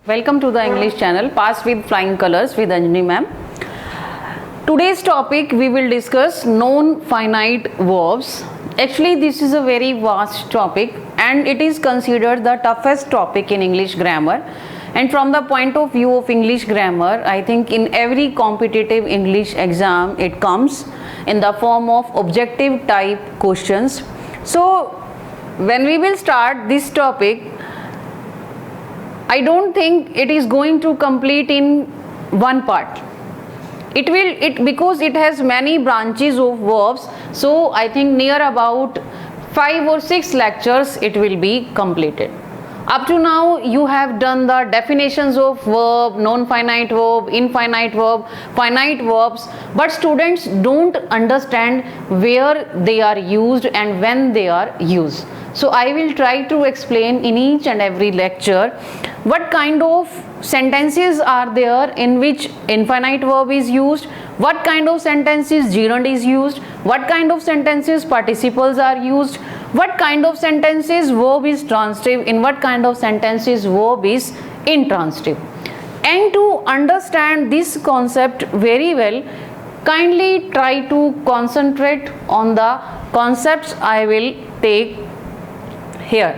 Welcome to the English channel Pass with Flying Colors with Anjani ma'am. Today's topic we will discuss non-finite verbs. Actually this is a very vast topic and it is considered the toughest topic in English grammar. And from the point of view of English grammar, I think in every competitive English exam it comes in the form of objective type questions. So when we will start this topic, I don't think it is going to complete in one part. Because it has many branches of verbs, so I think near about 5 or 6 lectures it will be completed. Up to now you have done the definitions of verb, non-finite verb, infinite verb, finite verbs, but students don't understand where they are used and when they are used. So I will try to explain in each and every lecture what kind of sentences are there in which infinite verb is used, what kind of sentences gerund is used, what kind of sentences participles are used, what kind of sentences verb is transitive, in what kind of sentences verb is intransitive. And to understand this concept very well, kindly try to concentrate on the concepts I will take here.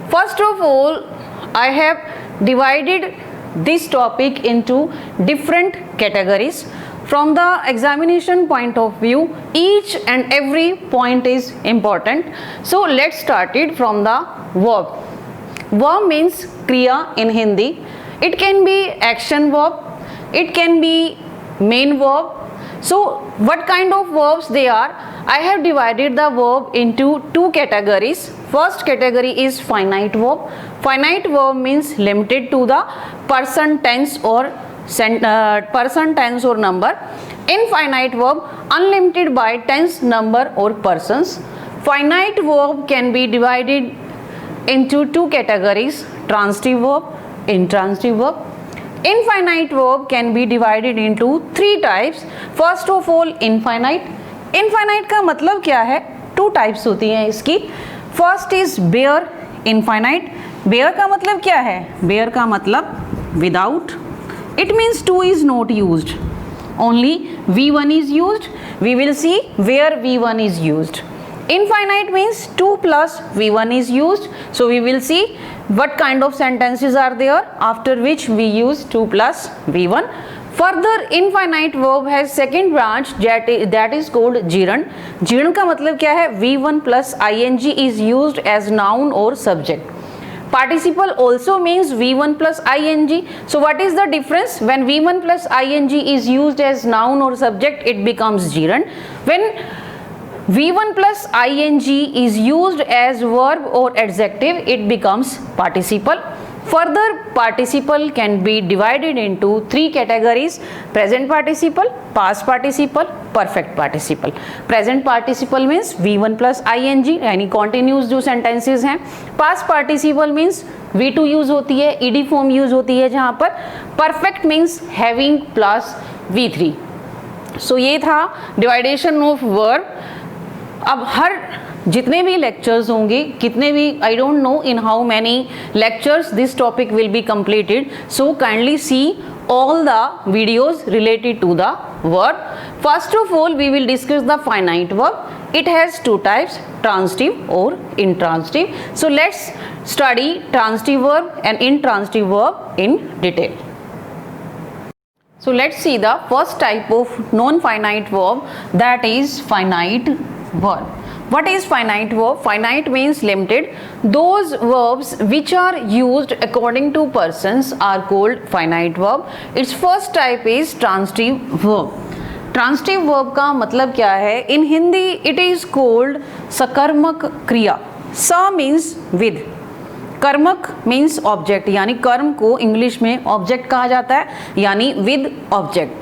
First of all, I have divided this topic into different categories. From the examination point of view, each and every point is important. So let's start it from the verb. Verb means kriya in Hindi. It can be action verb, it can be main verb. So what kind of verbs they are? I have divided the verb into two categories. First category is finite verb. Finite verb means limited to the person, tense or number. Infinite verb unlimited by tense, number or persons. Finite verb can be divided into two categories: transitive verb, intransitive verb. Infinite verb can be divided into three types. First of all, infinite. Infinite का मतलब क्या है? Two types होती हैं इसकी. First is bare infinite. Bare का मतलब क्या है? बेयर का मतलब without. It means 2 is not used, only V1 is used. We will see where V1 is used. Infinite means 2 plus V1 is used, so we will see what kind of sentences are there after which we use 2 plus V1. Further, infinite verb has second branch that is called gerund. Gerund का मतलब क्या है? V1 plus ing is used as noun or subject. Participle also means V1 plus ing. So what is the difference? When V1 plus ing is used as noun or subject, it becomes gerund. When V1 plus ing is used as verb or adjective, it becomes participle. Further, participle can be divided into three categories: present participle, past participle, perfect participle. Present participle means V1 plus ing यानी continuous जो sentences हैं. Past participle means V2 use होती है, ed form use होती है जहाँ पर. Perfect means having plus V3. So ये था dividation of verb. अब हर जितने भी लेक्चर्स होंगे, कितने भी, I don't know in how many lectures this topic will be completed, so kindly C all the videos related to the verb. First of all, we will discuss the finite verb. It has two types: transitive or intransitive. So let's study transitive verb and intransitive verb in detail. So let's see the first type of non-finite verb, that is finite verb. What is finite verb? Finite means limited. Those verbs which are used according to persons are called finite verb. Its first type is transitive verb. Transitive verb का मतलब क्या है? In Hindi it is called सकर्मक क्रिया. सा means with. कर्मक means object, यानी कर्म को इंग्लिश में ऑब्जेक्ट कहा जाता है, यानी with object.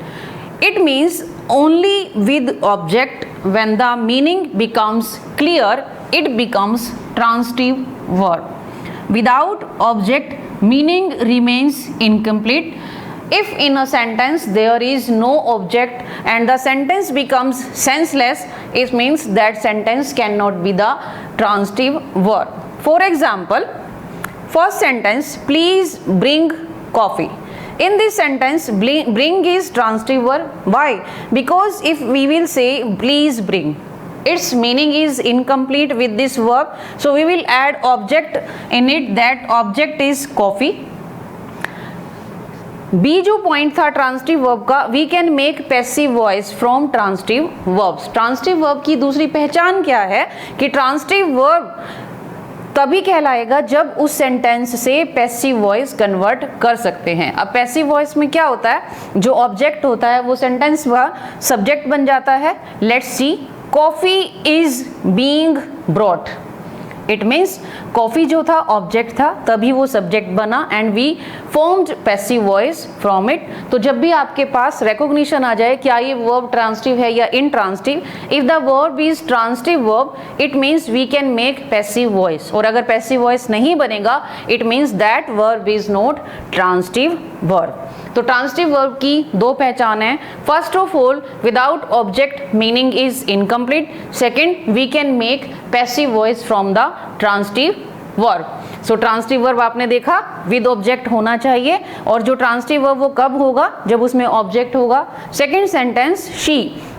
It means only with object. When the meaning becomes clear, it becomes transitive verb. Without object, meaning remains incomplete. If in a sentence there is no object and the sentence becomes senseless, it means that sentence cannot be the transitive verb. For example, first sentence, please bring coffee. In this sentence, bring is transitive verb. Why? Because if we will say please bring, its meaning is incomplete with this verb, so we will add object in it. That object is coffee. B जो point था transitive verb का, we can make passive voice from transitive verbs. Transitive verb की दूसरी पहचान क्या है कि transitive verb तभी कहलाएगा जब उस सेंटेंस से पैसिव वॉइस कन्वर्ट कर सकते हैं. अब पैसिव वॉइस में क्या होता है, जो ऑब्जेक्ट होता है वो सेंटेंस का सब्जेक्ट बन जाता है. Let's see, coffee is being brought. It means coffee जो था ऑब्जेक्ट था, तभी वो सब्जेक्ट बना and we formed passive voice from it. तो जब भी आपके पास रिकॉग्निशन आ जाए क्या ये वर्ब ट्रांसिटिव है या intransitive, if the verb is transitive verb it means we can make passive voice. और अगर पैसिव वॉइस नहीं बनेगा it means that verb is not transitive verb. तो ट्रांसिटिव वर्ब की दो पहचान है. First of all, without object meaning is incomplete. Second, we can make passive voice from the transitive verb. So transitive verb आपने देखा with object होना चाहिए, और जो ट्रांसिटिव वर्ब वो कब होगा, जब उसमें ऑब्जेक्ट होगा. सेकेंड सेंटेंस,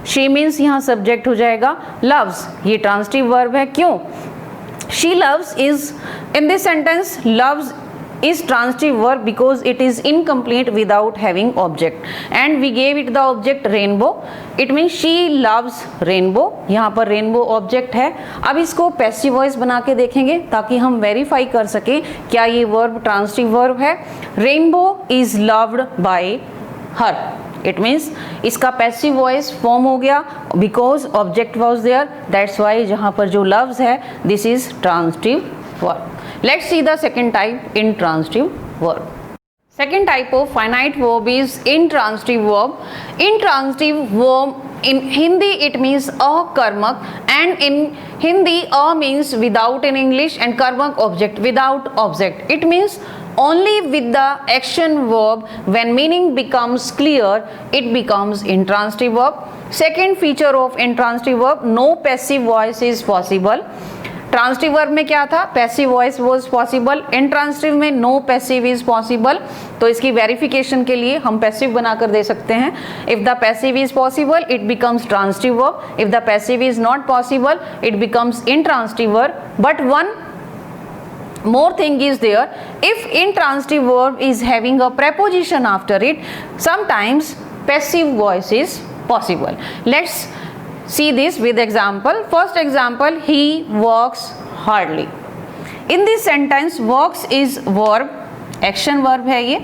शी मीन्स यहाँ सब्जेक्ट हो जाएगा. लव्स, ये ट्रांसिटिव वर्ब है. क्यों? She loves is, in this sentence loves is transitive verb because it is incomplete without having object, and we gave it the object rainbow. It means she loves rainbow. यहाँ पर rainbow object है. अब इसको passive voice बना के देखेंगे ताकि हम वेरीफाई कर सकें क्या ये वर्ब ट्रांसिटिव वर्ब है. rainbow is loved by her. It means इसका पैसिव वॉइस फॉर्म हो गया because object was there. That's why जहाँ पर जो loves है this is transitive verb. Let's see the second type, intransitive verb. Second type of finite verb is intransitive verb. Intransitive verb in Hindi it means a karmak, and in Hindi a means without in English and karmak object without object. It means only with the action verb. When meaning becomes clear it becomes intransitive verb. Second feature of intransitive verb, no passive voice is possible. Transitive verb में क्या था, passive voice was possible. Intransitive में no passive is possible. तो इसकी verification के लिए हम passive बनाकर दे सकते हैं. If the passive is possible it becomes transitive verb. If the passive is not possible it becomes intransitive verb. But one more thing is there, if intransitive verb is having a preposition after it, sometimes passive voice is possible. Let's see this with example. First example, he works hardly. In this sentence works is verb, action verb है ये.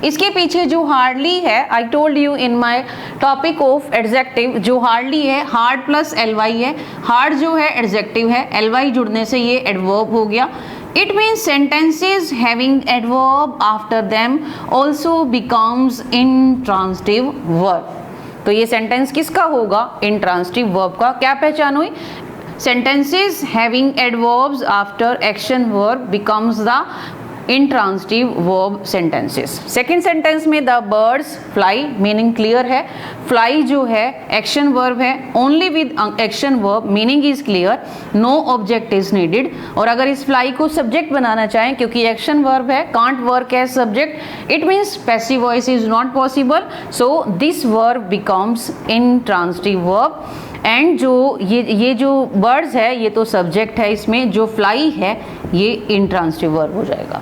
इसके पीछे जो hardly है, I told you in my topic of adjective, जो hardly है hard plus एलवाई है. Hard जो है एडजेक्टिव है, एलवाई जुड़ने से ये एडवर्ब हो गया. It means sentences having adverb after them also becomes intransitive verb. तो ये सेंटेंस किसका होगा, इंट्रांसिटिव वर्ब का. क्या पहचान हुई, sentences having adverbs after action verb becomes the intransitive verb sentences. Second sentence में the birds fly meaning clear है. fly जो है action verb है, only with action verb meaning is clear, no object is needed. और अगर इस fly को subject बनाना चाहें क्योंकि action verb है, can't work as subject, it means passive voice is not possible, so this verb becomes intransitive verb. And जो ये जो बर्ड्स है ये तो सब्जेक्ट है, इसमें जो फ्लाई है ये इंट्रांसिटिव वर्ब हो जाएगा.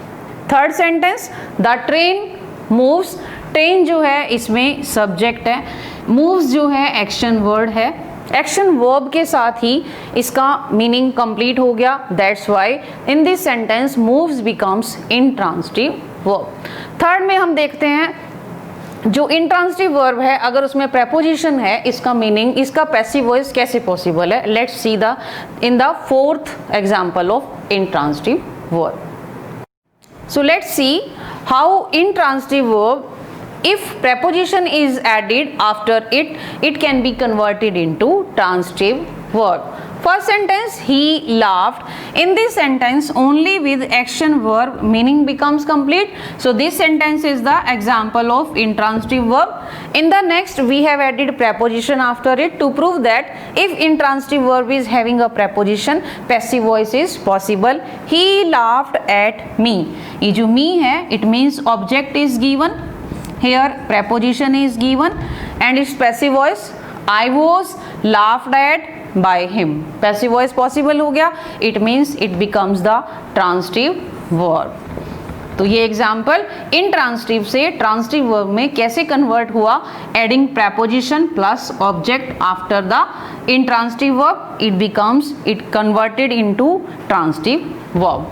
Third sentence, the train moves. Train जो है इसमें सब्जेक्ट है, मूव्स जो है एक्शन वर्ड है. एक्शन वर्ब के साथ ही इसका मीनिंग कंप्लीट हो गया. That's why in this sentence moves becomes intransitive verb. Third में हम देखते हैं जो इंट्रांसिटिव वर्ब है अगर उसमें प्रेपोजिशन है, इसका मीनिंग, इसका पैसिव वॉइस कैसे पॉसिबल है. Let's see the in the fourth example of intransitive verb. So let's see how intransitive verb, if preposition is added after it, it can be converted into transitive verb. First sentence, he laughed. In this sentence, only with action verb meaning becomes complete. So this sentence is the example of intransitive verb. In the next, we have added preposition after it to prove that if intransitive verb is having a preposition, passive voice is possible. He laughed at me. ये जो me है, it means object is given. Here preposition is given and its passive voice. I was laughed at by him. Passive voice possible हो गया. It means it becomes the transitive verb. तो ये example intransitive से transitive verb में कैसे convert हुआ, adding preposition plus object after the intransitive verb, it converted into transitive verb.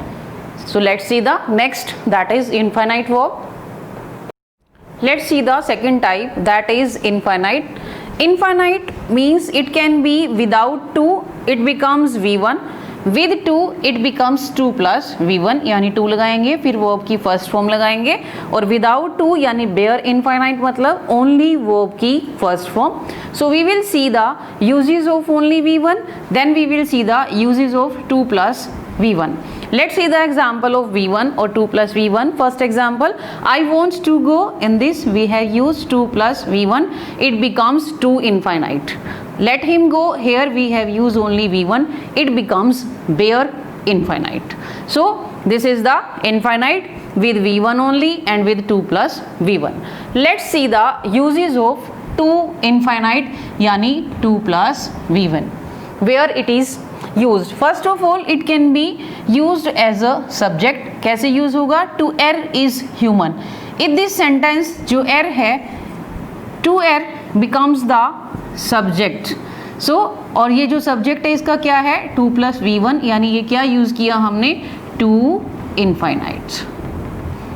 So let's see the next, that is infinite verb. Let's see the second type, that is infinite. Infinite means it can be without 2, it becomes V1. With 2 it becomes 2 plus V1, यानी 2 लगाएंगे फिर verb की first form लगाएंगे, और without 2 यानी bare infinite मतलब only verb की first form. So we will see the uses of only V1, then we will see the uses of 2 plus V1. Let's see the example of V1 or 2 plus V1. First example, I want to go. In this we have used 2 plus V1. It becomes 2 infinite. Let him go. Here we have used only V1. It becomes bare infinite. So this is the infinite with V1 only and with 2 plus V1. Let's see the uses of 2 infinite yani 2 plus V1. Where it is used. First of all, it can be used as a subject. कैसे use होगा? To err is human. In this sentence जो err है, to err becomes the subject. So और ये जो subject है इसका क्या है? 2 plus V1, यानी ये क्या use किया हमने? 2 infinite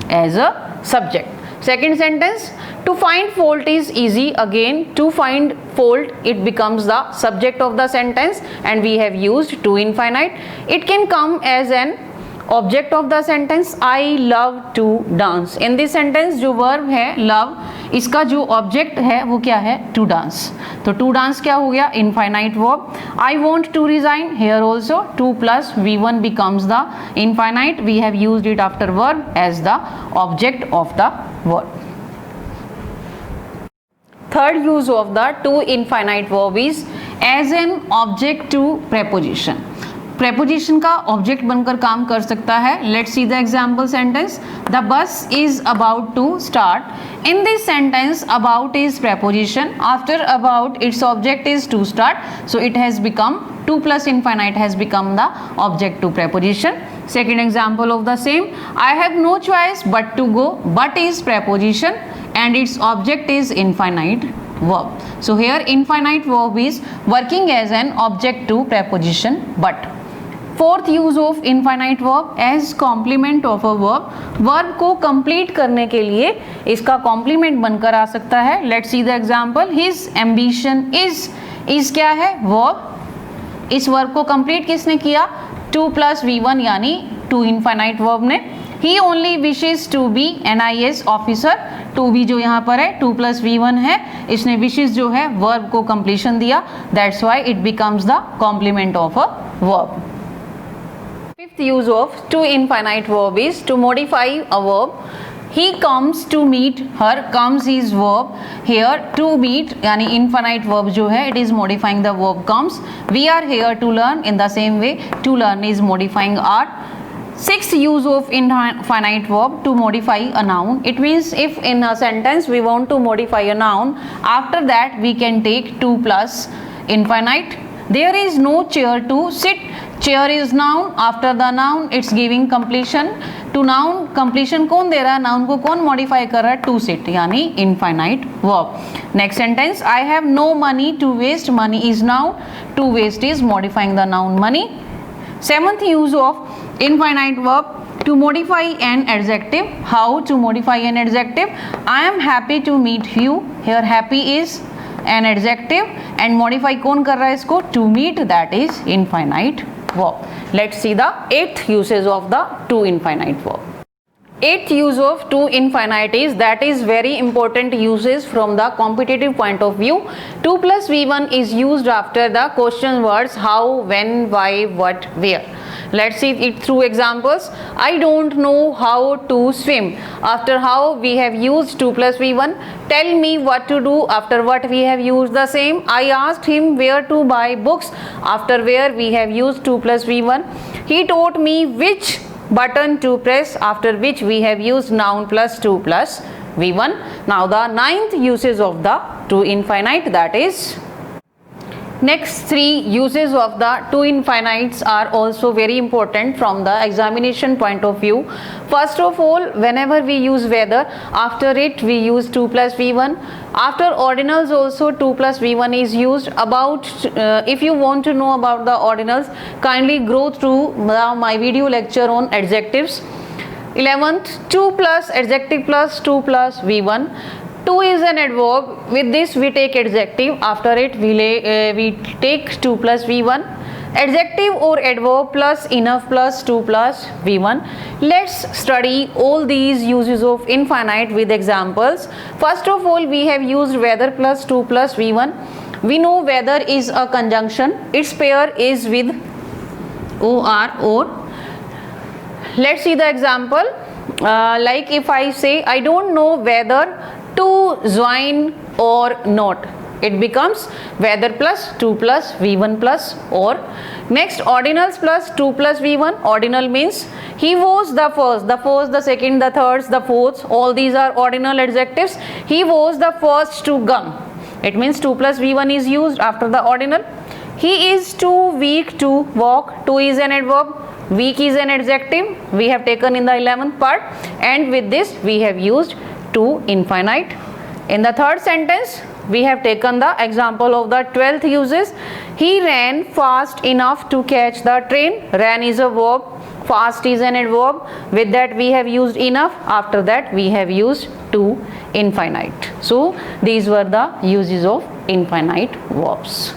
as a subject. Second sentence, to find fault is easy. Again, to find fault, it becomes the subject of the sentence and we have used 2 infinite. It can come as an object of the sentence. I love to dance. In this sentence जो verb है love, इसका जो object है वो क्या है? To dance. तो to dance क्या हो गया? Infinite verb. I want to resign. Here also 2 plus V1 becomes the infinite. We have used it after verb as the object of the verb. Third use of the 2 infinite verb is as an object to preposition. Preposition का object बनकर काम कर सकता है. Let's see the example sentence. The bus is about to start. In this sentence, about is preposition. After about, its object is to start. So it has become 2 plus infinite has become the object to preposition. Second example of the same. I have no choice but to go. But is preposition and its object is infinite verb. So here infinite verb is working as an object to preposition but. Fourth use of infinite verb as complement of a verb. Verb को complete करने के लिए इसका complement बनकर आ सकता है. Let's see the example. His ambition is क्या है? Verb. इस verb को complete किसने किया? 2 plus V1 यानी 2 infinite verb ने. He only wishes to be NIS officer. 2B जो यहाँ पर है 2 plus V1 है, इसने wishes जो है verb को completion दिया. That's why it becomes the complement of a verb. Fifth use of 2 infinite verb is to modify a verb. He comes to meet her. Comes is verb. Here to meet यानी infinite verb जो है it is modifying the verb comes. We are here to learn. In the same way to learn is modifying are. Sixth use of infinite verb to modify a noun. It means if in a sentence we want to modify a noun, after that we can take 2 plus infinite. There is no chair to sit. Chair is noun. After the noun it's giving completion. To noun completion कौन दे रहा है? noun को कौन modify कर रहा है? to sit यानी infinite verb. Next sentence, I have no money to waste. Money is noun. To waste is modifying the noun money. Seventh use of infinite verb to modify an adjective. How to modify an adjective? I am happy to meet you. Here happy is an adjective and modify कौन कर रहा है इसको? To meet, that is infinite verb. Let's see the 8th uses of the 2 infinite verb. Eighth use of to infinities, that is very important uses from the competitive point of view. 2 plus v1 is used after the question words how, when, why, what, where. Let's see it through examples. I don't know how to swim. After how we have used 2 plus v1. Tell me what to do. After what we have used the same. I asked him where to buy books. After where we have used 2 plus v1. He taught me which button to press, after which we have used noun plus 2 plus v1. Now the ninth uses of the to infinite, that is next three uses of the to infinites are also very important from the examination point of view. First of all, whenever we use whether, after it we use 2 plus v1. After ordinals also 2 plus v1 is used. About if you want to know about the ordinals, kindly go through my video lecture on adjectives. 11th, 2 plus adjective plus 2 plus v1. 2 is an adverb. With this we take adjective. After it we take 2 plus v1. Adjective or adverb plus enough plus 2 plus v1. Let's study all these uses of infinite with examples. First of all, we have used whether plus 2 plus v1. We know whether is a conjunction. Its pair is with or. Let's see the example. Like if I say I don't know whether to join or not, it becomes whether plus 2 plus v1 plus or. Next, ordinals plus 2 plus v1. Ordinal means he was the first, the second, the third, the fourth. All these are ordinal adjectives. He was the first to come. It means 2 plus v1 is used after the ordinal. He is too weak to walk. To is an adverb. Weak is an adjective. We have taken in the 11th part, and with this we have used to infinite. In the third sentence, we have taken the example of the 12th uses. He ran fast enough to catch the train. Ran is a verb. Fast is an adverb. With that we have used enough. After that we have used to infinite. So these were the uses of infinite verbs.